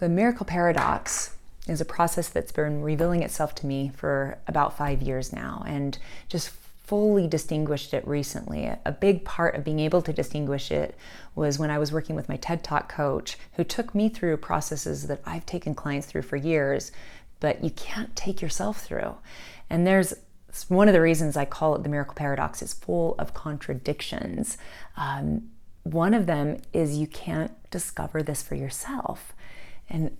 The miracle paradox is a process that's been revealing itself to me for about 5 years now, and just fully distinguished it recently. A big part of being able to distinguish it was when I was working with my TED Talk coach, who took me through processes that I've taken clients through for years, but you can't take yourself through. And there's one of the reasons I call it the miracle paradox. It's full of contradictions. One of them is you can't discover this for yourself. And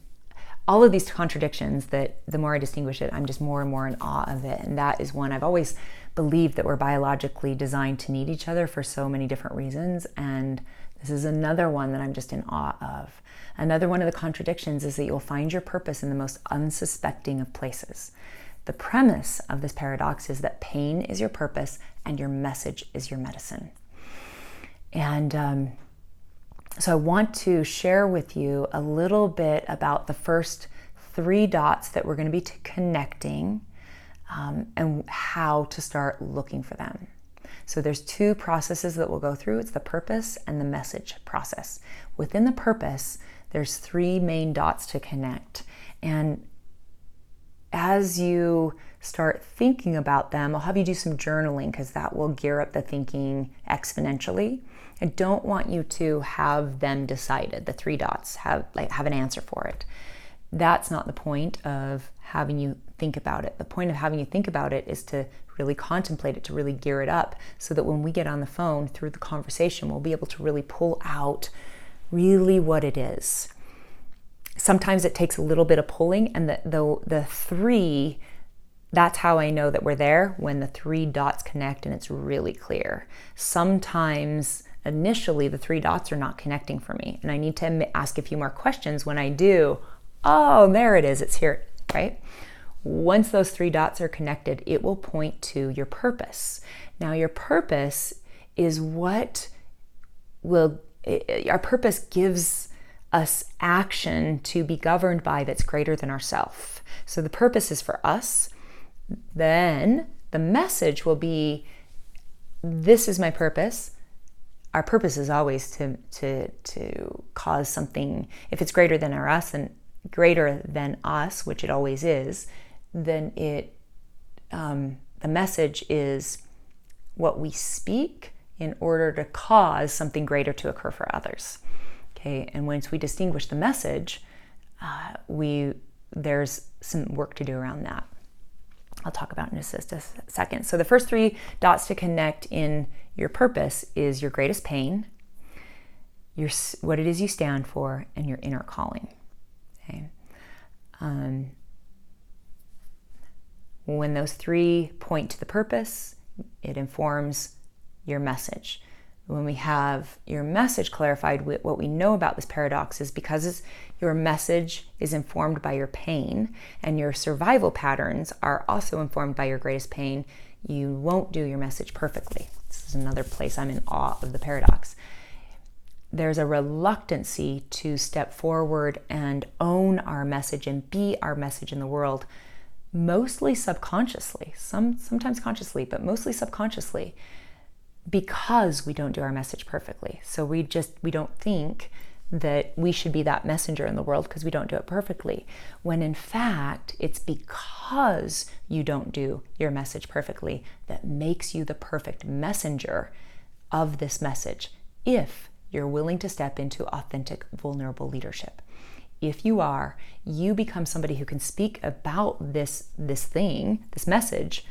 all of these contradictions, that the more I distinguish it, I'm just more and more in awe of it. And that is one I've always believed, that we're biologically designed to need each other for so many different reasons. And this is another one that I'm just in awe of. Another one of the contradictions is that you'll find your purpose in the most unsuspecting of places. The premise of this paradox is that pain is your purpose and your message is your medicine. And so I want to share with you a little bit about the first 3 dots that we're going to be connecting, and how to start looking for them. So there's 2 processes that we'll go through. It's the purpose and the message process. Within the purpose, there's 3 main dots to connect. And as you start thinking about them, I'll have you do some journaling, because that will gear up the thinking exponentially. I don't want you to have them decided, the 3 dots, have an answer for it. That's not the point of having you think about it. The point of having you think about it is to really contemplate it, to really gear it up, so that when we get on the phone through the conversation, we'll be able to really pull out really what it is. Sometimes it takes a little bit of pulling, and the 3, that's how I know that we're there, when the 3 dots connect and it's really clear. Sometimes initially the 3 dots are not connecting for me, and I need to ask a few more questions. When I do, oh, there it is, it's here, right? Once those 3 dots are connected, it will point to your purpose. Now, your purpose is our purpose gives us action to be governed by that's greater than ourselves. So the purpose is for us. Then the message will be, this is my purpose. Our purpose is always to cause something. If it's greater than greater than us, which it always is, then the message is what we speak in order to cause something greater to occur for others. Okay, and once we distinguish the message, there's some work to do around that. I'll talk about in just a second. So the first 3 dots to connect in your purpose is your greatest pain, what it is you stand for, and your inner calling. Okay. When those 3 point to the purpose, it informs your message. When we have your message clarified, what we know about this paradox is, because your message is informed by your pain and your survival patterns are also informed by your greatest pain, you won't do your message perfectly. This is another place I'm in awe of the paradox. There's a reluctancy to step forward and own our message and be our message in the world, mostly subconsciously, sometimes consciously, but mostly subconsciously, because we don't do our message perfectly. So we don't think that we should be that messenger in the world because we don't do it perfectly, when in fact it's because you don't do your message perfectly that makes you the perfect messenger of this message, if you're willing to step into authentic, vulnerable leadership. If you are, you become somebody who can speak about this message,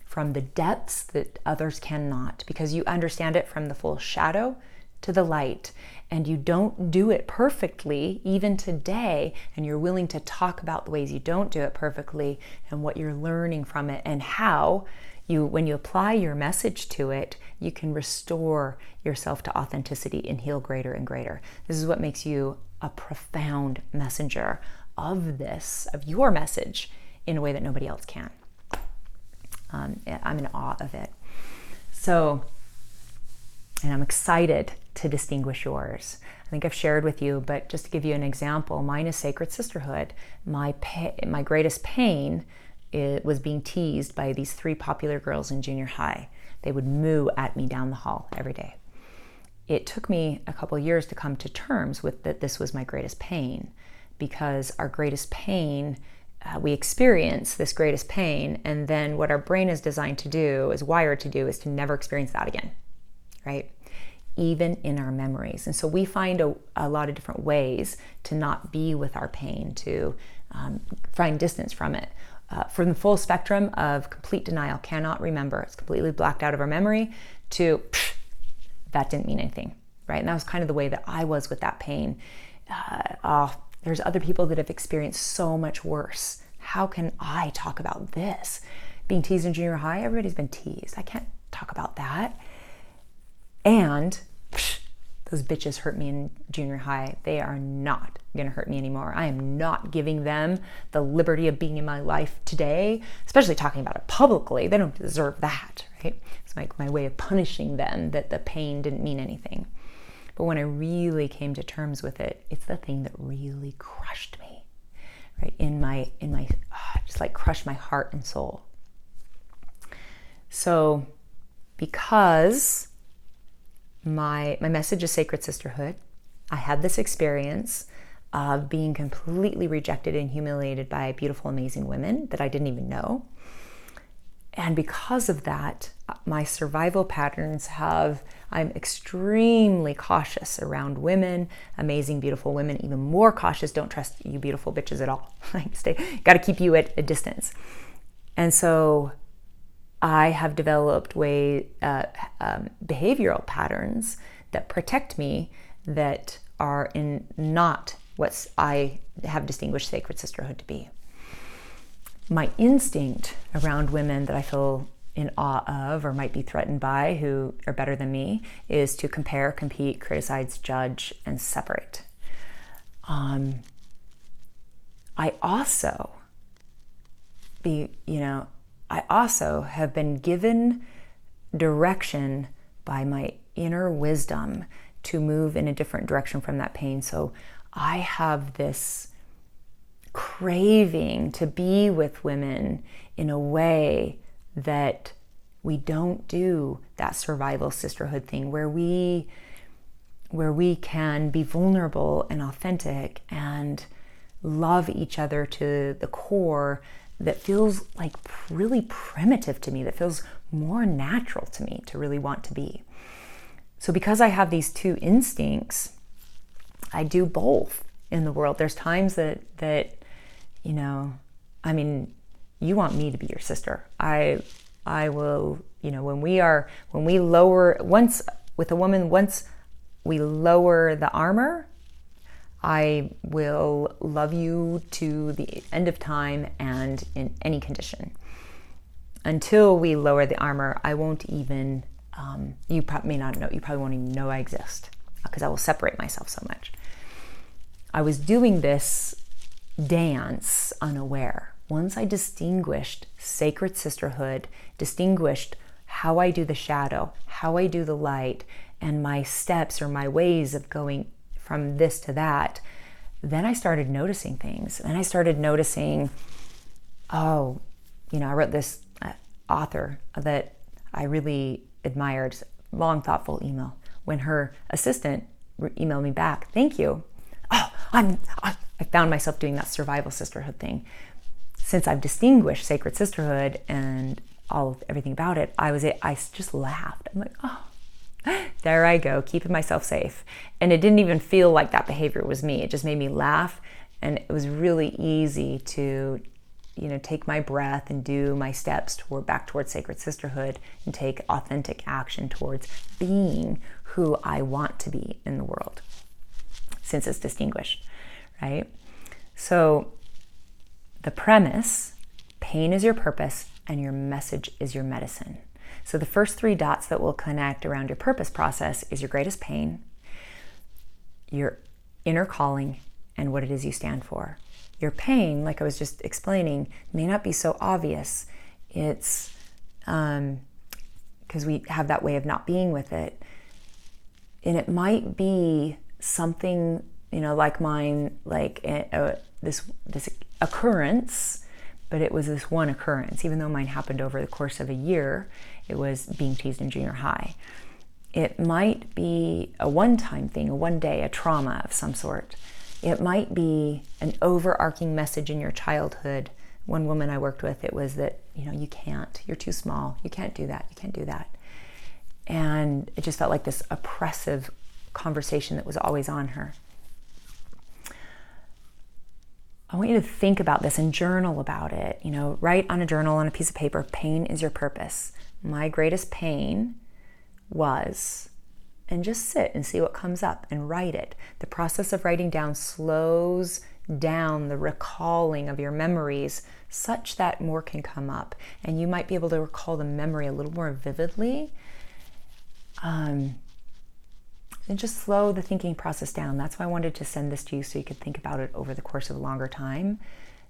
from the depths that others cannot, because you understand it from the full shadow to the light, and you don't do it perfectly even today, and you're willing to talk about the ways you don't do it perfectly and what you're learning from it, and how when you apply your message to it, you can restore yourself to authenticity and heal greater and greater. This is what makes you a profound messenger of your message, in a way that nobody else can. I'm in awe of it. So, and I'm excited to distinguish yours. I think I've shared with you, but just to give you an example, mine is Sacred Sisterhood. My greatest pain was being teased by these 3 popular girls in junior high. They would moo at me down the hall every day. It took me a couple years to come to terms with that this was my greatest pain. because our greatest pain, we experience this greatest pain, and then what our brain is designed to do, is wired to do, is to never experience that again, right? Even in our memories. And so we find a lot of different ways to not be with our pain, to find distance from it. From the full spectrum of complete denial, cannot remember, it's completely blacked out of our memory, to that didn't mean anything, right? And that was kind of the way that I was with that pain. There's other people that have experienced so much worse. How can I talk about this? Being teased in junior high, everybody's been teased. I can't talk about that. And those bitches hurt me in junior high. They are not going to hurt me anymore. I am not giving them the liberty of being in my life today, especially talking about it publicly. They don't deserve that, right? It's like my way of punishing them that the pain didn't mean anything. But when I really came to terms with it, it's the thing that really crushed me, right? Just like crushed my heart and soul. So because my message is sacred sisterhood, I had this experience of being completely rejected and humiliated by beautiful, amazing women that I didn't even know. And because of that, my survival patterns I'm extremely cautious around women, amazing, beautiful women, even more cautious. Don't trust you beautiful bitches at all. Got to keep you at a distance. And so I have developed behavioral patterns that protect me, that are in not what I have distinguished sacred sisterhood to be. My instinct around women that I feel in awe of or might be threatened by, who are better than me, is to compare, compete, criticize, judge, and separate. I also have been given direction by my inner wisdom to move in a different direction from that pain. So I have this craving to be with women in a way that we don't do that survival sisterhood thing, where we can be vulnerable and authentic and love each other to the core, that feels like really primitive to me, that feels more natural to me to really want to be. So because I have these two instincts, I do both in the world. There's times that you want me to be your sister. I will, when we lower, once with a woman, once we lower the armor, I will love you to the end of time and in any condition. Until we lower the armor, I won't even, you may not know, you probably won't even know I exist, because I will separate myself so much. I was doing this dance unaware. Once I distinguished sacred sisterhood, distinguished how I do the shadow, how I do the light, and my steps or my ways of going from this to that, then I started noticing things. And I started noticing, I wrote this author that I really admired, long, thoughtful email. When her assistant emailed me back, thank you. I found myself doing that survival sisterhood thing. Since I've distinguished sacred sisterhood and everything about it, I just laughed. I'm like, there I go, keeping myself safe. And it didn't even feel like that behavior was me. It just made me laugh. And it was really easy to, take my breath and do my steps back towards sacred sisterhood and take authentic action towards being who I want to be in the world, since it's distinguished, right? So the premise, pain is your purpose and your message is your medicine. So the first 3 dots that will connect around your purpose process is your greatest pain, your inner calling, and what it is you stand for. Your pain, like I was just explaining, may not be so obvious. It's because we have that way of not being with it. And it might be something, like mine, like this occurrence, but it was this one occurrence. Even though mine happened over the course of a year, it was being teased in junior high. It might be a one-time thing, a one day, a trauma of some sort. It might be an overarching message in your childhood. One woman I worked with, it was that, you can't, you're too small, you can't do that, you can't do that. And it just felt like this oppressive conversation that was always on her. I want you to think about this and journal about it. Write on a journal, on a piece of paper, pain is your purpose. My greatest pain was, and just sit and see what comes up and write it. The process of writing down slows down the recalling of your memories such that more can come up. And you might be able to recall the memory a little more vividly. And just slow the thinking process down. That's why I wanted to send this to you, so you could think about it over the course of a longer time,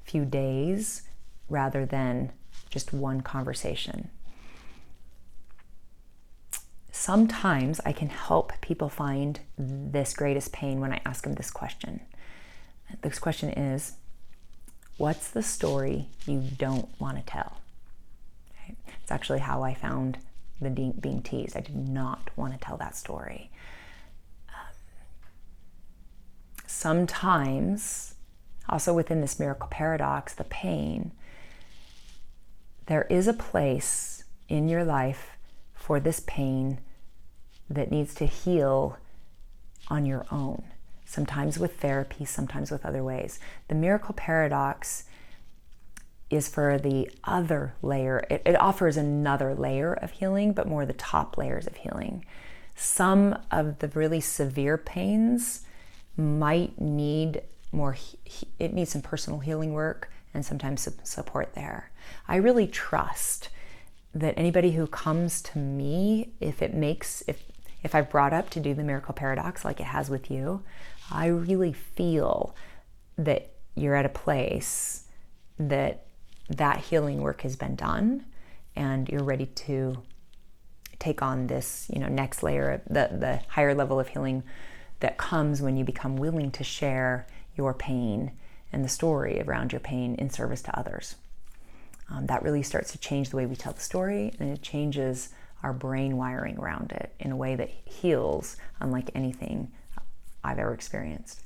a few days, rather than just one conversation. Sometimes I can help people find this greatest pain when I ask them this question. This question is, what's the story you don't want to tell? Okay. It's actually how I found the being teased. I did not want to tell that story. Sometimes, also within this miracle paradox, the pain, there is a place in your life for this pain that needs to heal on your own. Sometimes with therapy, sometimes with other ways. The miracle paradox is for the other layer. It offers another layer of healing, but more the top layers of healing. Some of the really severe pains might need more, it needs some personal healing work and sometimes some support there. I really trust that anybody who comes to me, if I've brought up to do the miracle paradox like it has with you, I really feel that you're at a place that healing work has been done and you're ready to take on this, next layer, the higher level of healing that comes when you become willing to share your pain and the story around your pain in service to others. That really starts to change the way we tell the story, and it changes our brain wiring around it in a way that heals unlike anything I've ever experienced.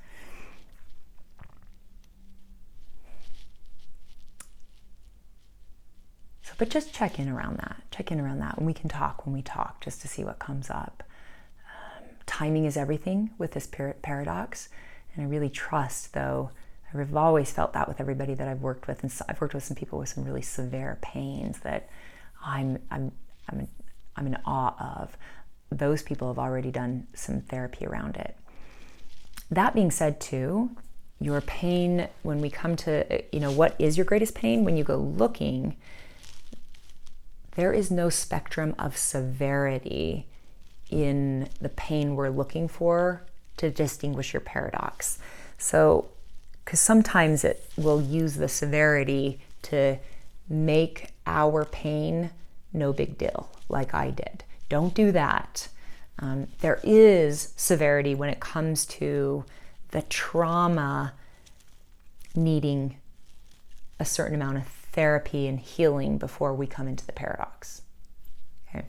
But just check in around that, and we can talk when we talk, just to see what comes up. Timing is everything with this paradox, and I really trust, though, I've always felt that with everybody that I've worked with, and so I've worked with some people with some really severe pains that I'm in awe of. Those people have already done some therapy around it. That being said, too, your pain, when we come to, what is your greatest pain? When you go looking, there is no spectrum of severity in the pain we're looking for to distinguish your paradox. So, because sometimes it will use the severity to make our pain no big deal, like I did. Don't do that. There is severity when it comes to the trauma needing a certain amount of therapy and healing before we come into the paradox. Okay.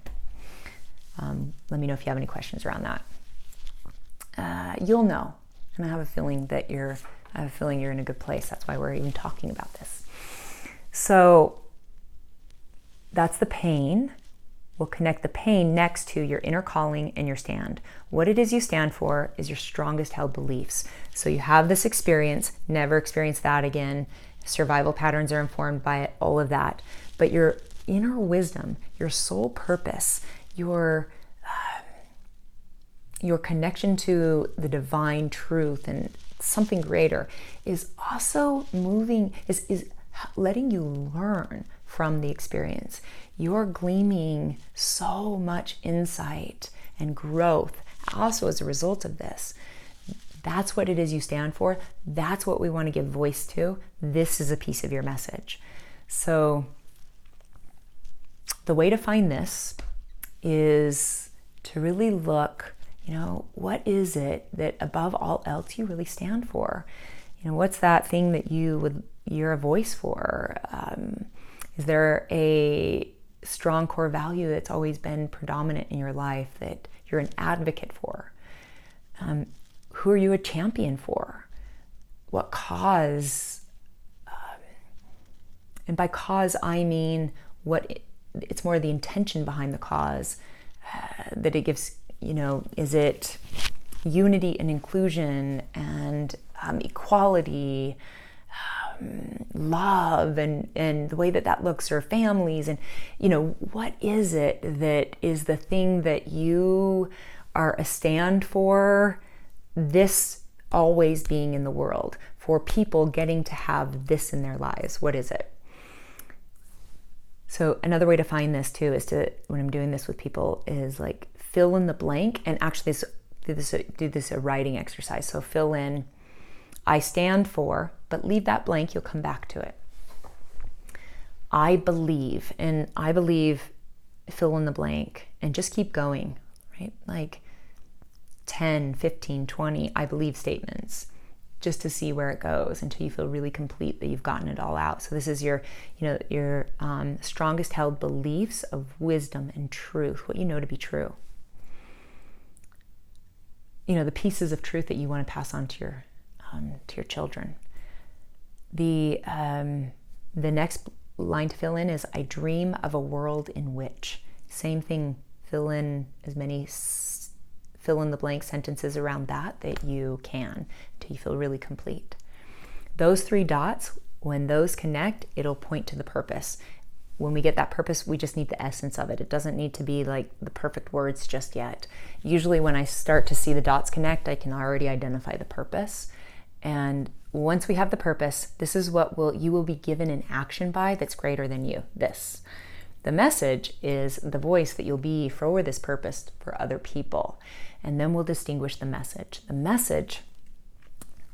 Let me know if you have any questions around that. You'll know, and I have a feeling you're in a good place. That's why we're even talking about this. So that's the pain. We'll connect the pain next to your inner calling and your stand. What it is you stand for is your strongest held beliefs. So you have this experience, never experience that again. Survival patterns are informed by it, all of that. But your inner wisdom, your soul purpose, your connection to the divine truth and something greater is also moving, is letting you learn from the experience. You're gleaming so much insight and growth also as a result of this. That's what it is you stand for. That's what we want to give voice to. This is a piece of your message. So the way to find this is to really look, what is it that above all else you really stand for? What's that thing that you're a voice for? Is there a strong core value that's always been predominant in your life that you're an advocate for? Who are you a champion for? what cause, and by cause I mean it's more the intention behind the cause that it gives, is it unity and inclusion and equality, love, and the way that looks, or families, and what is it that is the thing that you are a stand for this always being in the world, for people getting to have this in their lives? What is it? So another way to find this too is when I'm doing this with people, is like fill in the blank, and actually do this a writing exercise. So fill in, I stand for, but leave that blank, you'll come back to it. I believe, and I believe, fill in the blank, and just keep going, right? Like 10, 15, 20 I believe statements, just to see where it goes until you feel really complete that you've gotten it all out. So this is your strongest held beliefs of wisdom and truth, what you know to be true. The pieces of truth that you want to pass on to your children. The next line to fill in is, I dream of a world in which. Same thing, fill in as many fill in the blank sentences around that you can, until you feel really complete. Those 3 dots, when those connect, it'll point to the purpose. When we get that purpose, we just need the essence of it. It doesn't need to be like the perfect words just yet. Usually when I start to see the dots connect, I can already identify the purpose. And once we have the purpose, this is what you will be given an action by that's greater than you. This. The message is the voice that you'll be for this purpose for other people. And then we'll distinguish the message. The message,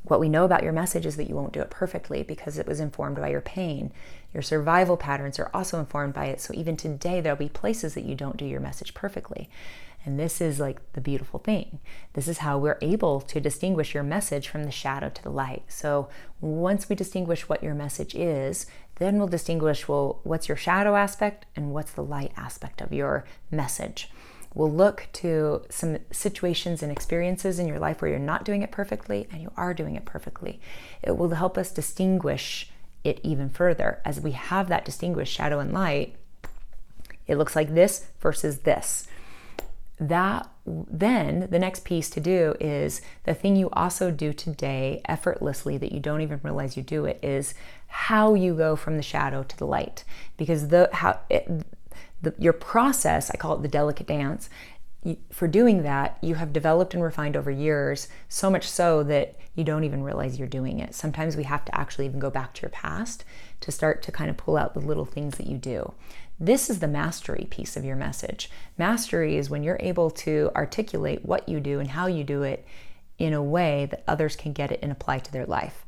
what we know about your message is that you won't do it perfectly because it was informed by your pain. Your survival patterns are also informed by it. So even today, there'll be places that you don't do your message perfectly. And this is like the beautiful thing. This is how we're able to distinguish your message from the shadow to the light. So once we distinguish what your message is, then we'll distinguish, what's your shadow aspect and what's the light aspect of your message. We'll look to some situations and experiences in your life where you're not doing it perfectly and you are doing it perfectly. It will help us distinguish it even further. As we have that distinguished shadow and light, it looks like this versus this. Then the next piece to do is the thing you also do today effortlessly that you don't even realize you do it, is how you go from the shadow to the light. Because your process, I call it the delicate dance, for doing that, you have developed and refined over years, so much so that you don't even realize you're doing it. Sometimes we have to actually even go back to your past to start to kind of pull out the little things that you do. This is the mastery piece of your message. Mastery is when you're able to articulate what you do and how you do it in a way that others can get it and apply to their life.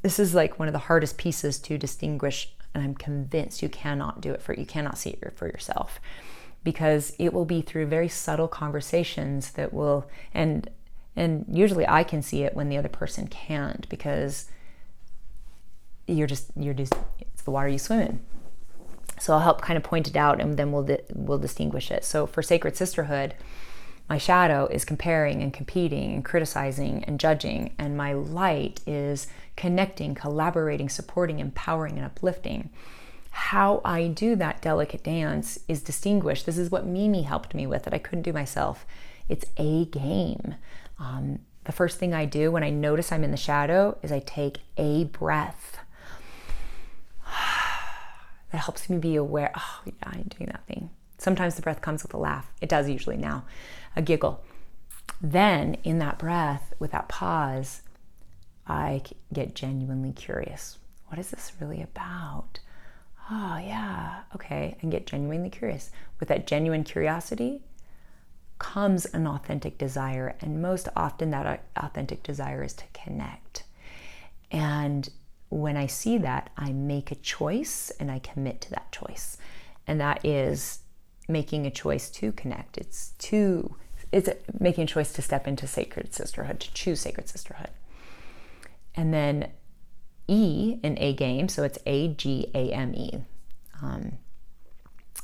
This is like one of the hardest pieces to distinguish, and I'm convinced you cannot do it you cannot see it for yourself, because it will be through very subtle conversations that will, and usually I can see it when the other person can't, because you're just it's the water you swim in. So I'll help kind of point it out, and then we'll distinguish it. So for Sacred Sisterhood, my shadow is comparing and competing and criticizing and judging, and my light is connecting, collaborating, supporting, empowering, and uplifting. How I do that delicate dance is distinguished. This is what Mimi helped me with that I couldn't do myself. It's a game. The first thing I do when I notice I'm in the shadow is I take a breath. That helps me be aware, oh yeah, I'm doing that thing. Sometimes the breath comes with a laugh. It does usually now, a giggle. Then in that breath, with that pause, I get genuinely curious. What is this really about? Oh yeah, okay, and get genuinely curious. With that genuine curiosity comes an authentic desire, and most often that authentic desire is to connect. And when I see that, I make a choice and I commit to that choice. And that is making a choice to connect. It's making a choice to step into Sacred Sisterhood, to choose Sacred Sisterhood. And then E in A game, so it's AGAME.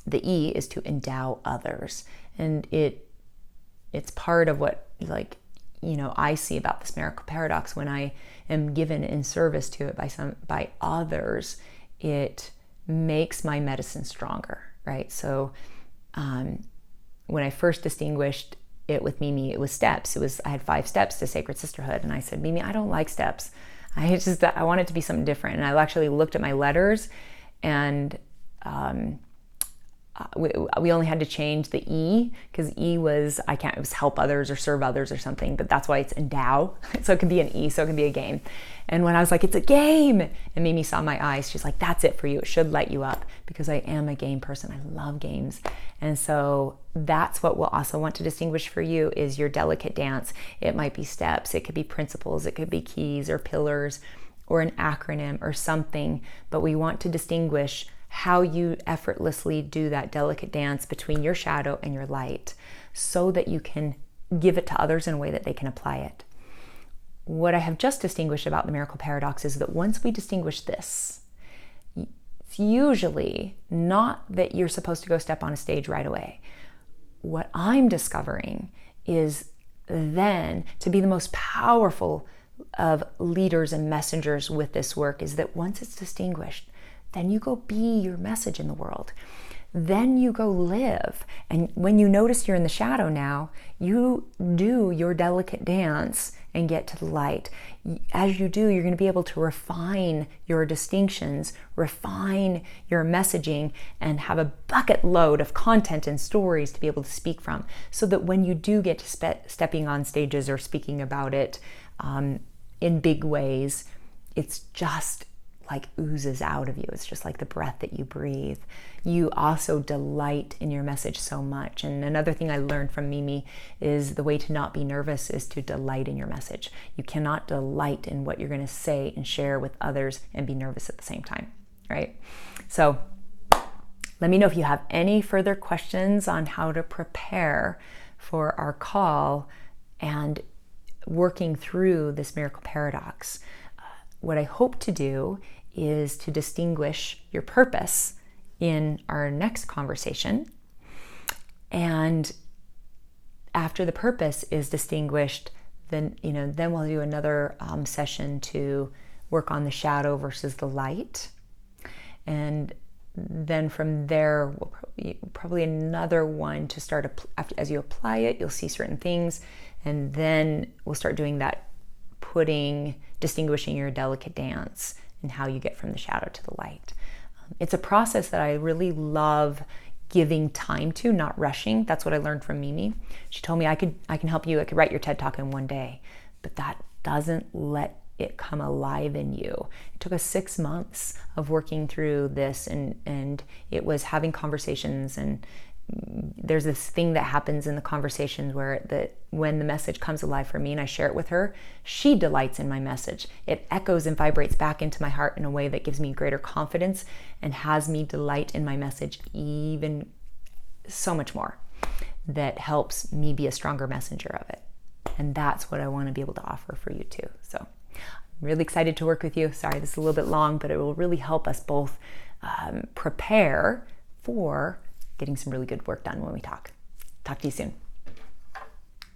The E is to endow others. And it's part of what, like, I see about this miracle paradox when I am given in service to it by others, it makes my medicine stronger, right? So when I first distinguished it with Mimi, it was steps. I had 5 steps to sacred sisterhood, and I said, Mimi, I don't like steps. I want it to be something different. And I actually looked at my letters, and we only had to change the E, because E was, it was help others or serve others or something, but that's why it's endow. So it could be an E, so it can be a game. And when I was like, it's a game, and Mimi saw my eyes, she's like, that's it for you. It should light you up, because I am a game person. I love games. And so that's what we'll also want to distinguish for you is your delicate dance. It might be steps, it could be principles, it could be keys or pillars or an acronym or something, but we want to distinguish how you effortlessly do that delicate dance between your shadow and your light so that you can give it to others in a way that they can apply it. What I have just distinguished about the miracle paradox is that once we distinguish this, it's usually not that you're supposed to go step on a stage right away. What I'm discovering is then to be the most powerful of leaders and messengers with this work is that once it's distinguished, then you go be your message in the world. Then you go live. And when you notice you're in the shadow now, you do your delicate dance and get to the light. As you do, you're going to be able to refine your distinctions, refine your messaging, and have a bucket load of content and stories to be able to speak from. So that when you do get to stepping on stages or speaking about it in big ways, it's just like oozes out of you. It's just like the breath that you breathe. You also delight in your message so much. And another thing I learned from Mimi is the way to not be nervous is to delight in your message. You cannot delight in what you're going to say and share with others and be nervous at the same time, right? So let me know if you have any further questions on how to prepare for our call and working through this miracle paradox. What I hope to do is to distinguish your purpose in our next conversation. And after the purpose is distinguished, then we'll do another session to work on the shadow versus the light. And then from there, probably another one to start, as you apply it, you'll see certain things. And then we'll start doing that distinguishing your delicate dance and how you get from the shadow to the light. It's a process that I really love giving time to, not rushing. That's what I learned from Mimi. She told me I can help you. I could write your TED Talk in one day, but that doesn't let it come alive in you. It took us 6 months of working through this, and it was having conversations, and there's this thing that happens in the conversations where when the message comes alive for me and I share it with her, she delights in my message. It echoes and vibrates back into my heart in a way that gives me greater confidence and has me delight in my message even so much more. That helps me be a stronger messenger of it. And that's what I want to be able to offer for you too. So I'm really excited to work with you. Sorry, this is a little bit long, but it will really help us both prepare for getting some really good work done when we talk. Talk to you soon.